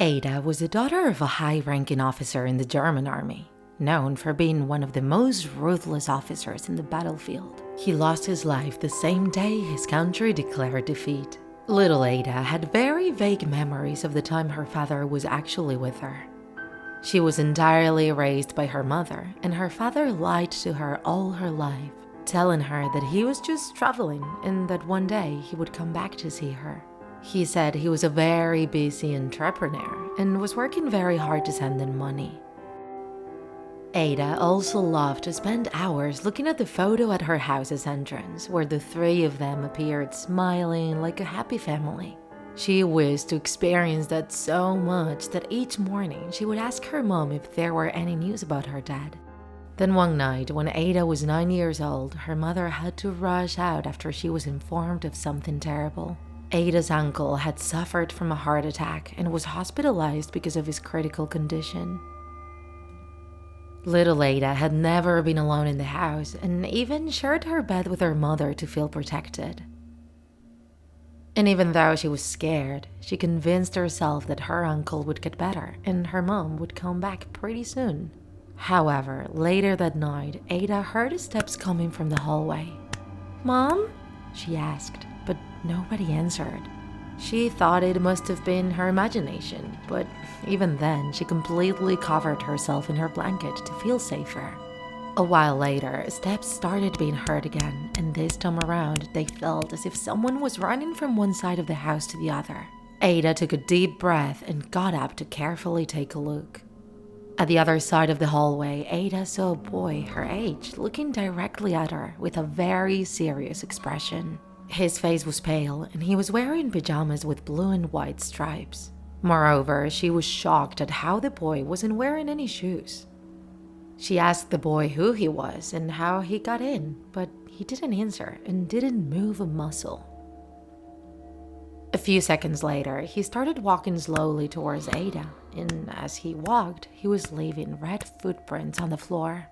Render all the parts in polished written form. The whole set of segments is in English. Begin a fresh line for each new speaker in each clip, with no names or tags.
Ada was the daughter of a high-ranking officer in the German army, known for being one of the most ruthless officers in the battlefield. He lost his life the same day his country declared defeat. Little Ada had very vague memories of the time her father was actually with her. She was entirely raised by her mother, and her father lied to her all her life, telling her that he was just traveling and that one day he would come back to see her. He said he was a very busy entrepreneur and was working very hard to send them money. Ada also loved to spend hours looking at the photo at her house's entrance, where the three of them appeared smiling like a happy family. She wished to experience that so much that each morning she would ask her mom if there were any news about her dad. Then one night, when Ada was 9 years old, her mother had to rush out after she was informed of something terrible. Ada's uncle had suffered from a heart attack and was hospitalized because of his critical condition. Little Ada had never been alone in the house and even shared her bed with her mother to feel protected. And even though she was scared, she convinced herself that her uncle would get better and her mom would come back pretty soon. However, later that night, Ada heard steps coming from the hallway. "Mom?" she asked, but nobody answered. She thought it must have been her imagination, but even then, she completely covered herself in her blanket to feel safer. A while later, steps started being heard again, and this time around, they felt as if someone was running from one side of the house to the other. Ada took a deep breath and got up to carefully take a look. At the other side of the hallway, Ada saw a boy her age looking directly at her with a very serious expression. His face was pale, and he was wearing pajamas with blue and white stripes. Moreover, she was shocked at how the boy wasn't wearing any shoes. She asked the boy who he was and how he got in, but he didn't answer and didn't move a muscle. A few seconds later, he started walking slowly towards Ada, and as he walked, he was leaving red footprints on the floor.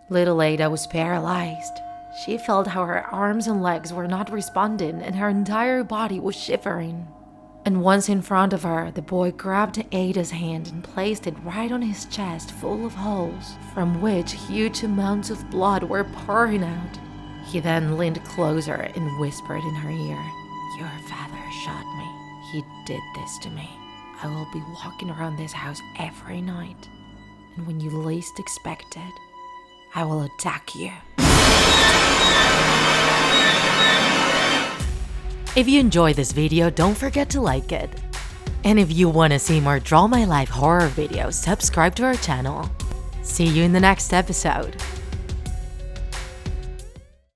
Little Ada was paralyzed. She felt how her arms and legs were not responding and her entire body was shivering. And once in front of her, the boy grabbed Ada's hand and placed it right on his chest full of holes, from which huge amounts of blood were pouring out. He then leaned closer and whispered in her ear, "Your father shot me. He did this to me. I will be walking around this house every night, and when you least expect it, I will attack you." If you enjoyed this video, don't forget to like it. And if you want to see more Draw My Life horror videos, subscribe to our channel. See you in the next episode.